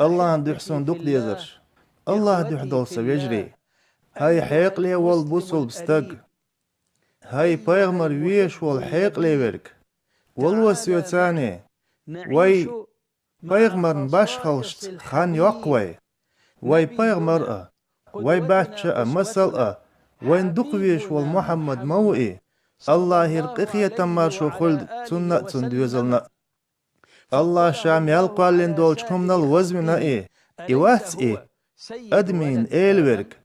الله دحسون دوق ديزر الله دحدول سويجري هاي حيق لي والبوصل بستق هاي بايغمر ويش والحيق لي ورك والوسيو ثاني وي بايغمر باش خلشت خان يقوي وي بايغمر وي باتشا مسل وين دقويش والمحمد موئي الله يرقخي تمار شو خلد سنة تندوزلنا الله شام يالقالين دولشكم نال وزمنا إيواتس أدمين إيلورك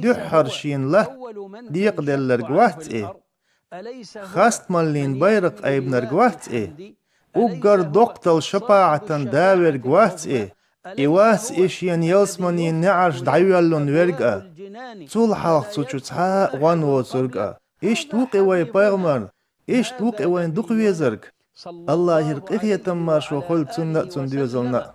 دحرشين له ديق دلرق وات خاست مالين بايرق أيبنرق وات وقر دوقتل شفاعة داورق وات إيواس إيشين يلسمنين نعرش دعيوالون ورق تول حلق سوچوتها وان وزرق إيش توقي واي بايغمر إيش توقي وين دوق ويزرق الله يرقخ يتمار شو خلد سنة تندوزلنا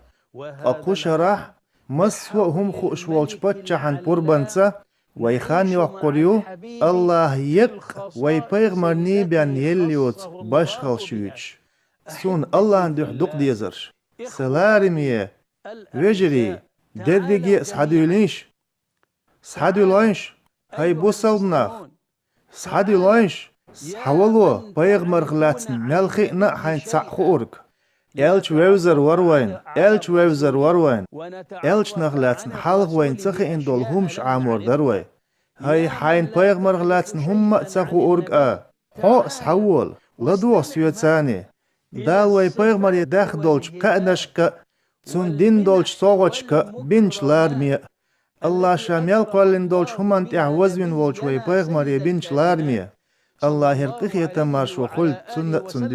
أقوش راح مسوء هم خوش والش بچحن قربانسا ويخان يوقريو الله يق ويبايغمر نيبيان يليوت باشخل شويتش سون الله ندوح دوق ديزر سلارمية ويجري درقي سحادو لينش هاي بوصلناخ سحادو لينش حولو بايغمر غلاتن ملخينا حين تسعخورك Elch wewzer warwain. Elch nach laten halgwein tsache in dol humsch amor darwai. Hai hain paigmar laten humma tsachu urg a. Ho sawol. Ladu syutsani. Dalwai paigmar yedach dolch qadashka. Tsun din dolch sogochka binch larmi. Allah shamyal qallin dolch humant i'wazwin wolch wai paigmar binch larmi. Allah hirqih yatamar shwa khult sunnat sun